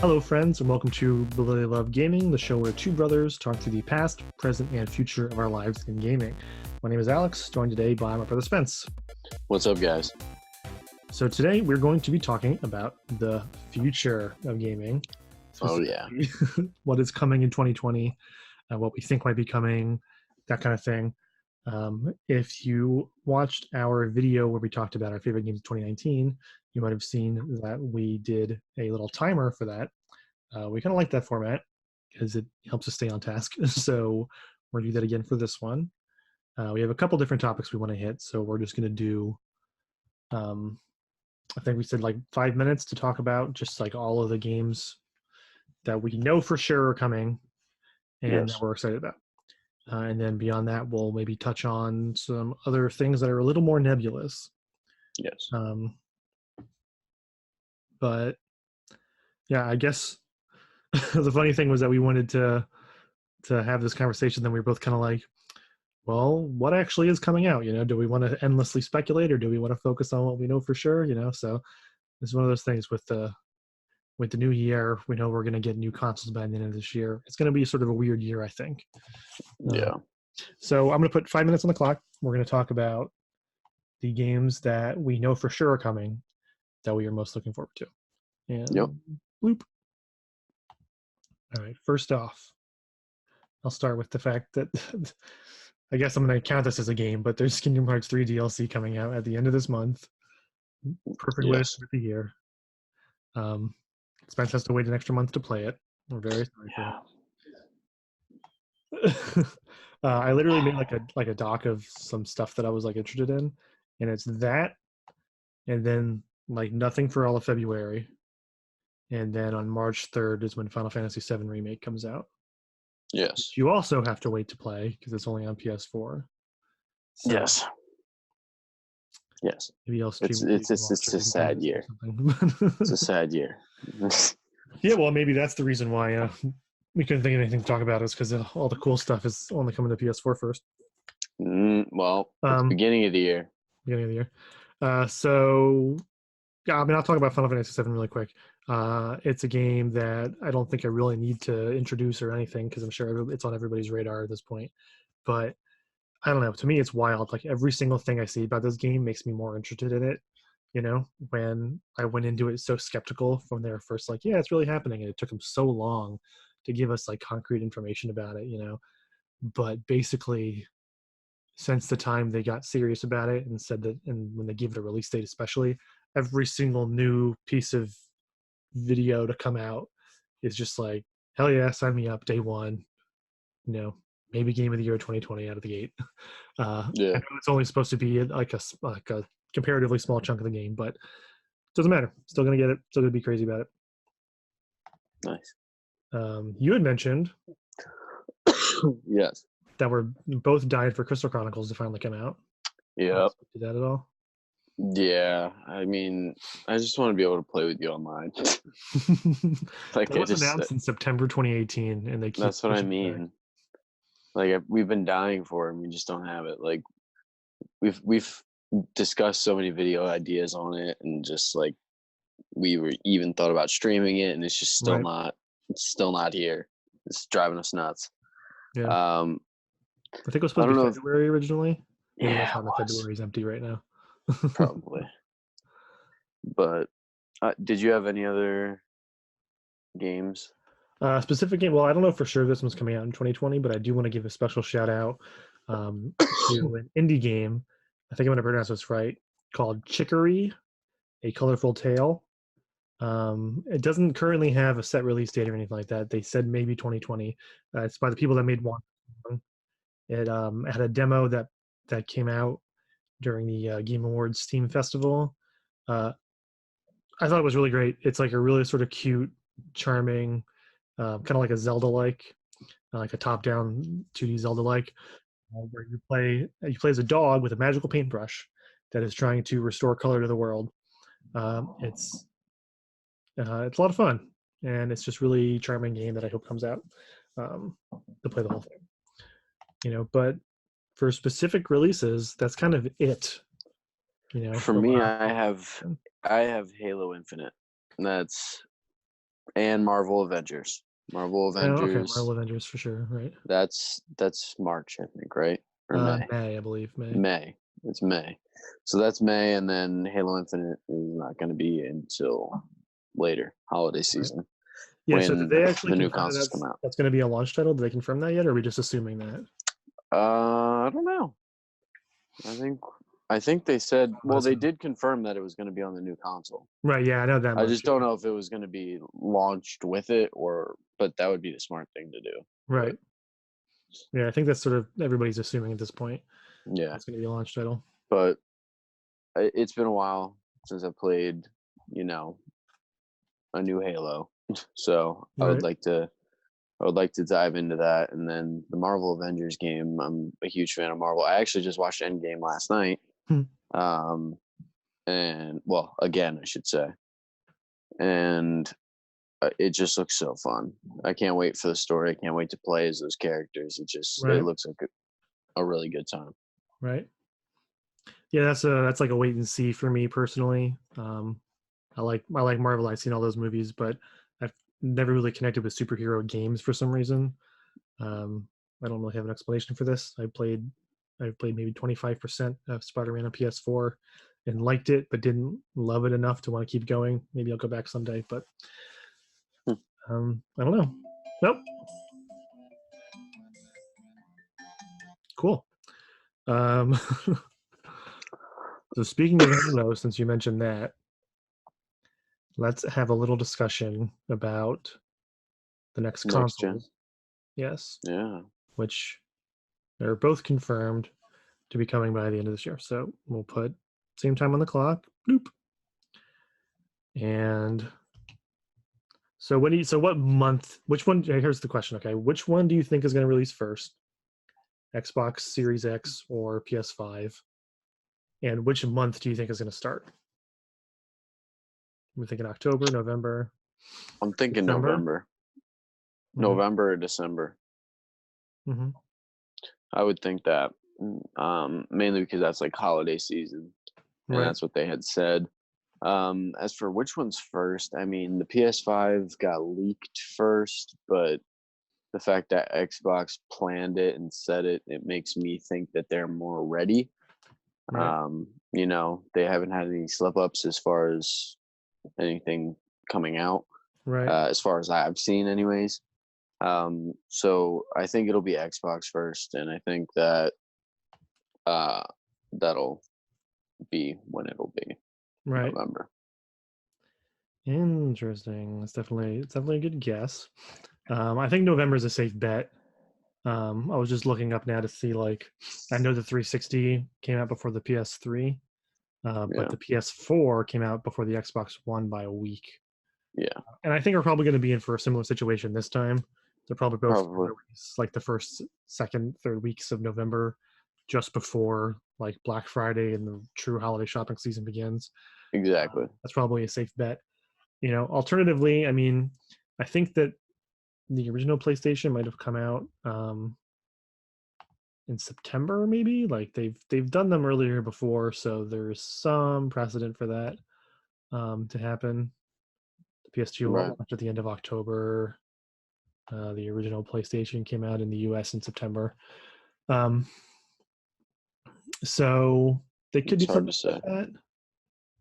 Hello, friends, and welcome to Brotherly Love Gaming, the show where two brothers talk through the past, present, and future of our lives in gaming. My name is Alex, joined today by my brother Spence. What's up, guys? So today we're going to be talking about the future of gaming. Oh, yeah. What is coming in 2020, what we think might be coming, that kind of thing. If you watched our video where we talked about our favorite games of 2019, you might have seen that we did a little timer for that. We kind of like that format because it helps us stay on task. So we're going to do that again for this one. We have a couple different topics we want to hit, so we're just going to do, I think we said like 5 minutes to talk about just like all of the games that we know for sure are coming and that we're excited about. And then beyond that, we'll maybe touch on some other things that are a little more nebulous. Yes. But yeah, I guess the funny thing was that we wanted to have this conversation. Then we were both kind of like, well, what actually is coming out? Do we want to endlessly speculate, or do we want to focus on what we know for sure? So it's one of those things with the new year. We know we're going to get new consoles by the end of this year. It's going to be sort of a weird year, I think. Yeah. So I'm going to put 5 minutes on the clock. We're going to talk about the games that we know for sure are coming that we are most looking forward to. And bloop. All right, first off, I'll start with the fact that I guess I'm going to count this as a game, but there's Kingdom Hearts 3 DLC coming out at the end of this month. Perfect way to start the year. Spence has to wait an extra month to play it. We're very sorry for that. I literally made like a doc of some stuff that I was like interested in, and it's that, and then like nothing for all of February, and then on March 3rd is when Final Fantasy VII Remake comes out. Yes. You also have to wait to play because it's only on PS4. So yes. Maybe else it's a sad year. It's a sad year. Yeah, well, maybe that's the reason why we couldn't think of anything to talk about, is because all the cool stuff is only coming to PS4 first. Well, it's beginning of the year. So, yeah, I mean, I'll talk about Final Fantasy VII really quick. It's a game that I don't think I really need to introduce or anything because I'm sure it's on everybody's radar at this point. But I don't know. To me, it's wild. Like every single thing I see about this game makes me more interested in it. When I went into it so skeptical from their first, like, yeah, it's really happening. And it took them so long to give us like concrete information about it, But basically, since the time they got serious about it and said that, and when they gave it a release date, especially, every single new piece of video to come out is just like, hell yeah, sign me up day one. Maybe game of the year 2020 out of the gate. I know it's only supposed to be like a comparatively small chunk of the game, but it doesn't matter. Still gonna get it. Still gonna be crazy about it. Nice. You had mentioned yes, that we're both dying for Crystal Chronicles to finally come out. Yep. Did that at all? Yeah, I mean, I just want to be able to play with you online. Like it was announced in September 2018, and they keep. That's what I mean. Like we've been dying for it, and we just don't have it. Like we've discussed so many video ideas on it, and just like we were even thought about streaming it, and it's just still not. It's still not here. It's driving us nuts. Yeah. I think it was supposed to be February originally. Maybe yeah, February is empty right now. Probably. But did you have any other games? Specific game? Well, I don't know for sure this one's coming out in 2020, but I do want to give a special shout out to an indie game. I think I'm going to pronounce this right. Called Chicory, A Colorful Tale. It doesn't currently have a set release date or anything like that. They said maybe 2020. It's by the people that made one. It had a demo that came out during the Game Awards Steam Festival. I thought it was really great. It's like a really sort of cute, charming, kind of like a Zelda-like, like a top-down 2D Zelda-like, where you play as a dog with a magical paintbrush that is trying to restore color to the world. It's a lot of fun, and it's just really charming game that I hope comes out to play the whole thing. But for specific releases, that's kind of it. For me, I have Halo Infinite. That's And Marvel Avengers. Marvel Oh, okay, Avengers. Marvel Avengers for sure, right? That's March, I think, right? Or May. May, I believe, May. May. It's May. So that's May, and then Halo Infinite is not going to be until later, holiday season, Yeah, so did when they actually the new confirm that consoles come out. that's going to be a launch title? Did they confirm that yet, or are we just assuming that? I don't know. I think they said, well, they did confirm that it was going to be on the new console. Right, yeah, I know that I much. just don't know if it was going to be launched with it, but that would be the smart thing to do. Right. Yeah, I think that's sort of everybody's assuming at this point. Yeah. It's going to be a launch title. But it's been a while since I played, a new Halo. So I would like to dive into that. And then the Marvel Avengers game, I'm a huge fan of Marvel. I actually just watched Endgame last night. And well, again, I should say. And it just looks so fun. I can't wait for the story. I can't wait to play as those characters. It looks like a really good time. Right. Yeah, that's like a wait and see for me personally. I like Marvel. I've seen all those movies, but I've never really connected with superhero games for some reason. I don't really have an explanation for this. I played maybe 25% of Spider-Man on PS4 and liked it, but didn't love it enough to want to keep going. Maybe I'll go back someday, but I don't know. Nope. Cool. So speaking of Halo, since you mentioned that, let's have a little discussion about the next console. Yes. Yeah. Which they're both confirmed to be coming by the end of this year. So we'll put same time on the clock. Bloop. And so what month, which one, here's the question, okay. Which one do you think is going to release first? Xbox Series X or PS5? And which month do you think is going to start? We're thinking October, November. I'm thinking December? November. November or December. Mm-hmm. I would think that, mainly because that's like holiday season, and Right. that's what they had said. As for which one's first, I mean, the PS5 got leaked first, but the fact that Xbox planned it and said it makes me think that they're more ready. Right. They haven't had any slip ups as far as anything coming out, Right. as far as I've seen, anyways. So I think it'll be Xbox first, and I think that that'll be when it'll be. Right. November. Interesting. It's definitely a good guess. I think November is a safe bet. I was just looking up now to see, like, I know the 360 came out before the PS3, but the PS4 came out before the Xbox One by a week. Yeah. And I think we're probably going to be in for a similar situation this time. They're probably both release like the first, second, third weeks of November, just before like Black Friday and the true holiday shopping season begins. Exactly. That's probably a safe bet. Alternatively, I mean, I think that the original PlayStation might have come out in September, maybe. Like they've done them earlier before, so there's some precedent for that to happen. The PS2 launched at the end of October. The original PlayStation came out in the US in September. So they could do something like that.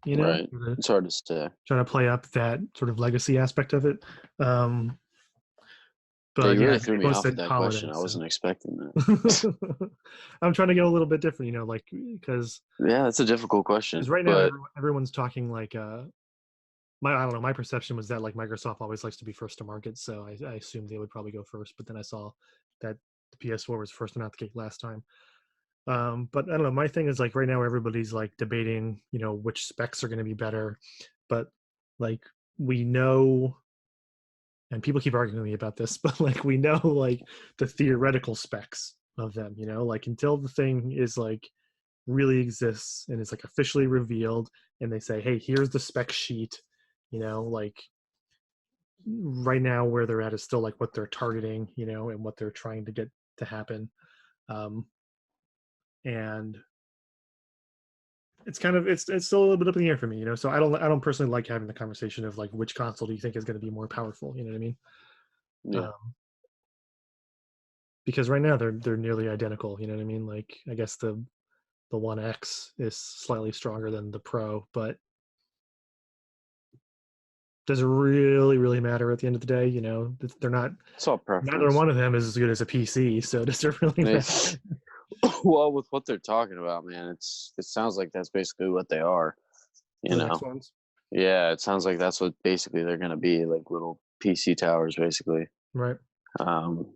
Right. It's hard to say. Trying to play up that sort of legacy aspect of it. But you really threw me off with that question. I wasn't expecting that. I'm trying to go a little bit different, because that's a difficult question. Because right now everyone's talking like I don't know. My perception was that like Microsoft always likes to be first to market, so I assumed they would probably go first. But then I saw that the PS4 was first and out the gate last time. But I don't know. My thing is like right now everybody's like debating, which specs are going to be better, but like we know. And people keep arguing with me about this, but like we know like the theoretical specs of them, like until the thing is like really exists and it's like officially revealed and they say, hey, here's the spec sheet, like right now where they're at is still like what they're targeting, and what they're trying to get to happen. And it's kind of it's still a little bit up in the air for me, you know. So I don't personally like having the conversation of like which console do you think is going to be more powerful, you know what I mean? Yeah. Um, because right now they're nearly identical, you know what I mean? Like I guess the One X is slightly stronger than the Pro, but does it really matter at the end of the day? You know, they're not. It's all Neither preference. one of them is as good as a PC, so does it really matter? Well, with what they're talking about, man, it sounds like that's basically what they are. You The next know, ones, yeah, it sounds like that's what basically they're gonna be, like little PC towers, basically. right? Um,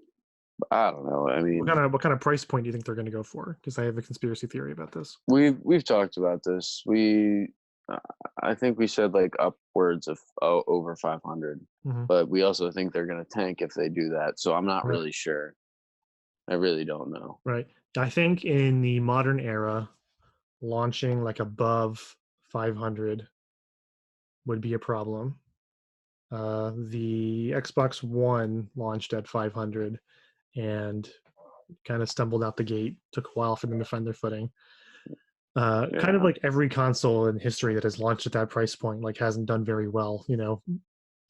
I don't know. I mean, What kind of price point do you think they're going to go for? Because I have a conspiracy theory about this. we've talked about this. Uh, I think we said like upwards of over 500, Hmm. but we also think they're gonna tank if they do that. So I'm not Right, really sure. I really don't know. right. I think in the modern era, launching like above 500 would be a problem. The Xbox One launched at 500 and kind of stumbled out the gate. Took a while for them to find their footing. Kind of Yeah. like every console in history that has launched at that price point, like hasn't done very well, you know,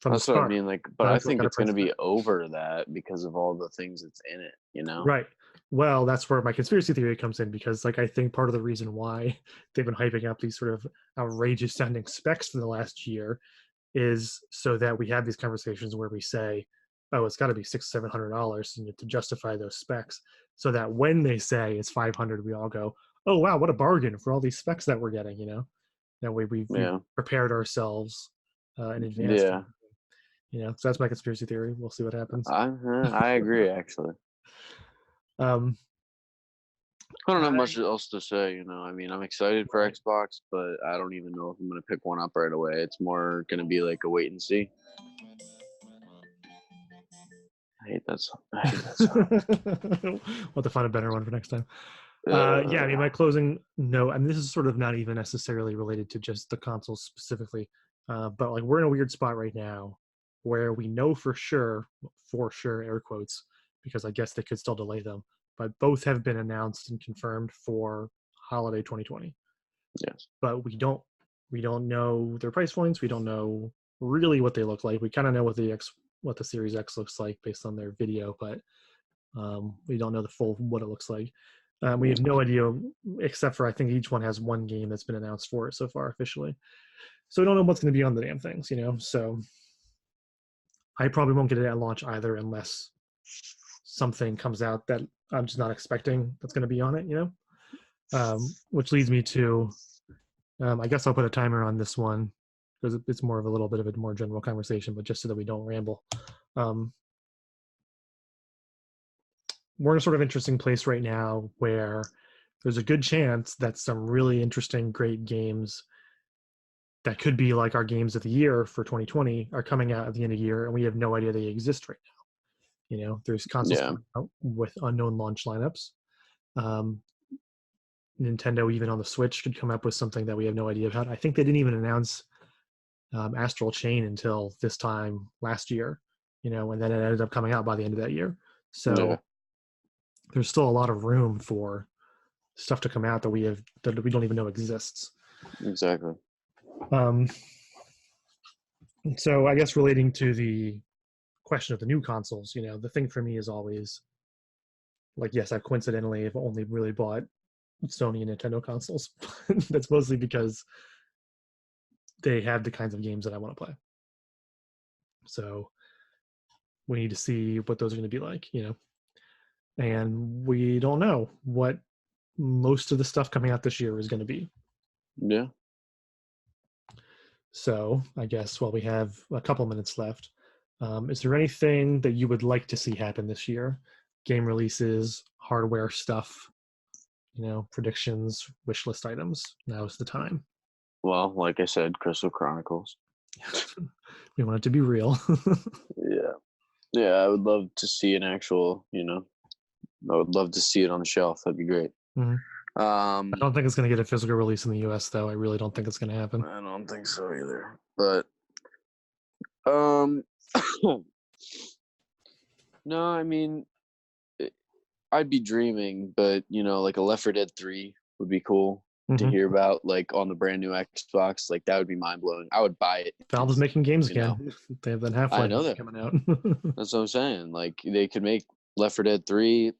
from the That's what I start. mean, like, but Down I to what think kind of it's gonna price point. be over that because of all the things that's in it, you know? Right. Well, that's where my conspiracy theory comes in because, like, I think part of the reason why they've been hyping up these sort of outrageous sounding specs for the last year is so that we have these conversations where we say, "Oh, it's got to be $600-700 to justify those specs," so that when they say it's 500, we all go, "Oh, wow, what a bargain for all these specs that we're getting!" You know, that way we've Yeah. prepared ourselves in advance. Yeah. You know, so that's my conspiracy theory. We'll see what happens. I agree actually. Um, I don't have much I else to say, you know. I mean, I'm excited for right. Xbox, but I don't even know if I'm gonna pick one up right away. It's more gonna be like a wait and see. I hate that song. I hate that song. We'll have to find a better one for next time. Yeah, I mean, Uh, my closing note, and this is sort of not even necessarily related to just the consoles specifically, but like we're in a weird spot right now where we know for sure, air quotes, because I guess they could still delay them, but both have been announced and confirmed for holiday 2020. yes. But we don't know their price points. We don't know really what they look like. We kind of know what the Series X looks like based on their video, but we don't know the full what it looks like. We have no idea, except for I think each one has one game that's been announced for it so far officially. So we don't know what's going to be on the damn things, you know. So I probably won't get it at launch either, unless something comes out that I'm just not expecting that's going to be on it, you know. Which leads me to, I guess I'll put a timer on this one because it's more of a little bit of a more general conversation, but just so that we don't ramble. Um, we're in a sort of interesting place right now where there's a good chance that some really interesting, great games that could be like our games of the year for 2020 are coming out at the end of the year, and we have no idea they exist right now. You know, there's consoles Yeah. coming out with unknown launch lineups. Um, Nintendo, even on the Switch, could come up with something that we have no idea about. I think they didn't even announce Astral Chain until this time last year, you know, and then it ended up coming out by the end of that year. Yeah. So there's still a lot of room for stuff to come out that we don't even know exists. Exactly. Um, so I guess relating to the question of the new consoles, you know, the thing for me is always like, yes, I coincidentally have only really bought Sony and Nintendo consoles. That's mostly because they have the kinds of games that I want to play. So we need to see what those are going to be like, you know, and we don't know what most of the stuff coming out this year is going to be. Yeah. So I guess while we have a couple minutes left, is there anything that you would like to see happen this year? Game releases, hardware stuff, you know, predictions, wish list items. Now's the time. Well, like I said, Crystal Chronicles. We want it to be real. Yeah. Yeah, I would love to see an actual, you know, I would love to see it on the shelf. That'd be great. Mhm. I Um, don't think it's going to get a physical release in the US, though. I really don't think it's going to happen. I don't think so either. But um no, I mean I'd be dreaming, but you know, like a Left 4 Dead 3 would be cool. to hear about, like on the brand new Xbox. Like that would be mind blowing. I would buy it. Valve's making games You know? again. They have that Half-Life know that. coming out. That's what I'm saying. Like they could make Left 4 Dead 3,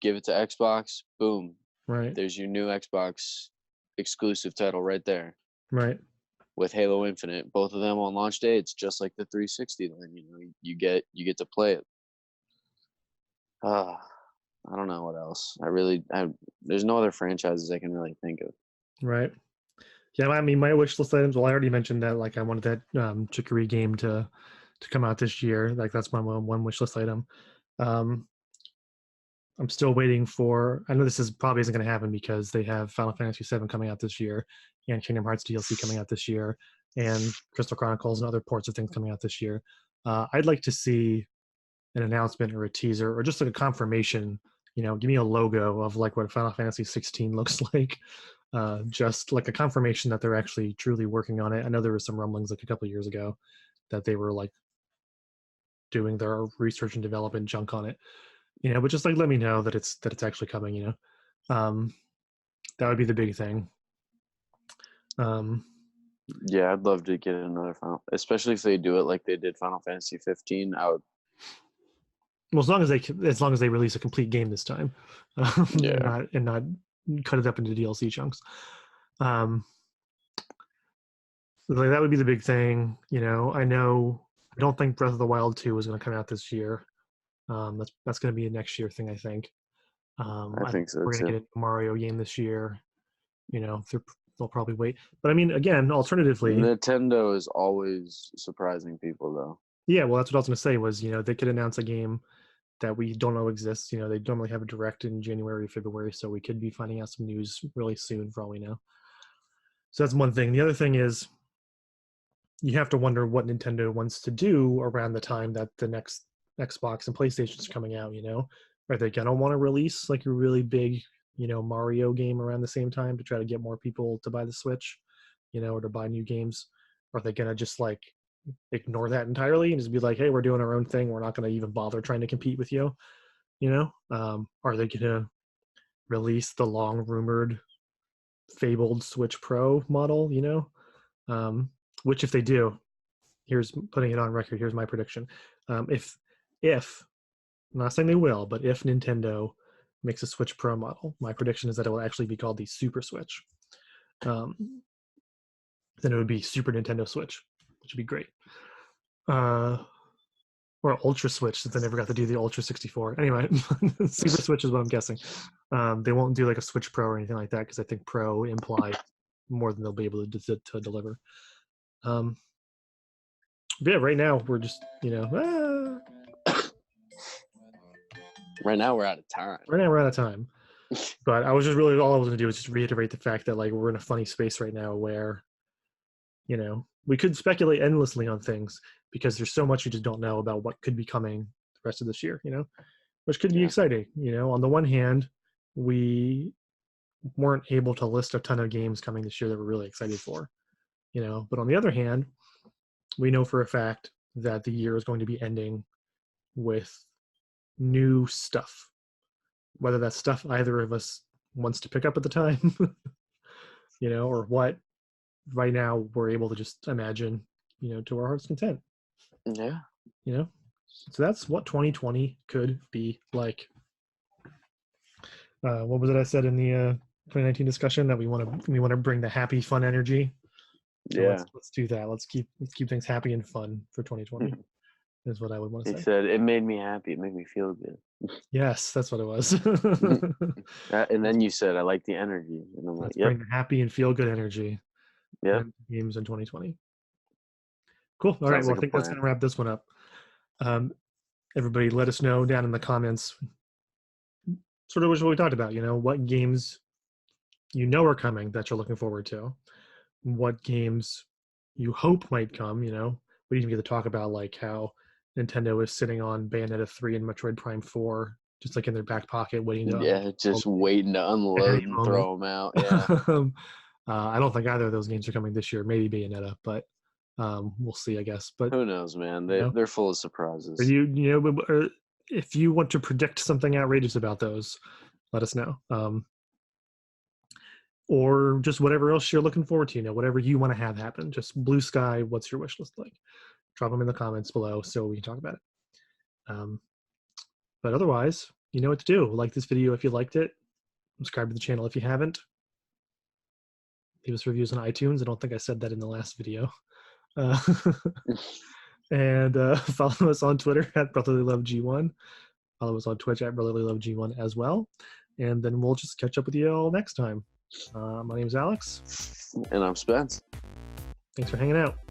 give it to Xbox, boom. Right. There's your new Xbox exclusive title right there. Right. With Halo Infinite, both of them on launch day, it's just like the 360. Then you get to play it. I don't know what else. There's no other franchises I can really think of. Right. Yeah, I mean, my wish list items. Well, I already mentioned that. Like, I wanted that Chicory game to come out this year. Like, that's my one wish list item. I'm still waiting for. I know this probably isn't going to happen because they have Final Fantasy VII coming out this year, and Kingdom Hearts DLC coming out this year, and Crystal Chronicles and other ports of things coming out this year. I'd like to see an announcement or a teaser or just like a confirmation. Give me a logo of like what Final Fantasy 16 looks like. Just like a confirmation that they're actually truly working on it. I know there was some rumblings like a couple of years ago that they were like doing their research and development junk on it. But just like let me know that it's actually coming. That would be the big thing. Yeah, I'd love to get another Final, especially if they do it like they did Final Fantasy 15. I would. Well, as long as they release a complete game this time, yeah, and not cut it up into DLC chunks. Like that would be the big thing. I don't think Breath of the Wild 2 is going to come out this year. That's going to be a next year thing, I think. I think so we're going to too. get a Mario game this year. They'll probably wait. But I mean, again, alternatively, Nintendo is always surprising people, though. Yeah, well, that's what I was going to say. Was they could announce a game that we don't know exists. They normally have a direct in January, February, so we could be finding out some news really soon, for all we know. So that's one thing. The other thing is, you have to wonder what Nintendo wants to do around the time that the next Xbox and PlayStation is coming out. Are they gonna want to release like a really big, Mario game around the same time to try to get more people to buy the Switch, or to buy new games? Or are they gonna just like ignore that entirely and just be like, hey, we're doing our own thing. We're not going to even bother trying to compete with you. Are they going to release the long rumored fabled Switch Pro model? Which if they do, here's putting it on record. Here's my prediction. If I'm not saying they will, but if Nintendo makes a Switch Pro model, my prediction is that it will actually be called the Super Switch. Then it would be Super Nintendo Switch, which would be great. Or Ultra Switch, since I never got to do the Ultra 64. Anyway, Super Switch is what I'm guessing. They won't do like a Switch Pro or anything like that because I think Pro implies more than they'll be able to deliver. But yeah, right now we're just Right now we're out of time. Right now we're out of time. But I was just really all I was going to do was just reiterate the fact that like we're in a funny space right now where we could speculate endlessly on things because there's so much you just don't know about what could be coming the rest of this year, which could be exciting. On the one hand, we weren't able to list a ton of games coming this year that we're really excited for, but on the other hand, we know for a fact that the year is going to be ending with new stuff, whether that's stuff either of us wants to pick up at the time, or what right now we're able to just imagine, to our heart's content. Yeah. So that's what 2020 could be like. What was it I said in the 2019 discussion that we want to bring the happy, fun energy? So yeah. Let's do that. Let's keep things happy and fun for 2020. Is what I would want to say. He said it made me happy. It made me feel good. Yes, that's what it was. And then you said I like the energy, and I'm like, let's bring the happy and feel good energy. Yeah. Games in 2020. Cool. All right. Well, I think that's going to wrap this one up. Everybody, let us know down in the comments. Sort of what we talked about. What games are coming that you're looking forward to. What games you hope might come. We didn't even get to talk about like how Nintendo is sitting on Bayonetta 3 and Metroid Prime 4, just like in their back pocket, waiting to waiting to unload and throw them out. Yeah. I don't think either of those games are coming this year. Maybe Bayonetta, but we'll see, I guess. But who knows, man? They're full of surprises. If you want to predict something outrageous about those, let us know. or just whatever else you're looking forward to, whatever you want to have happen. Just blue sky, what's your wish list like? Drop them in the comments below so we can talk about it. But otherwise, you know what to do. Like this video if you liked it. Subscribe to the channel if you haven't. Leave us reviews on iTunes. I don't think I said that in the last video. And follow us on Twitter at BrotherlyLoveG1. Follow us on Twitch at BrotherlyLoveG1 as well. And then we'll just catch up with you all next time. My name's Alex. And I'm Spence. Thanks for hanging out.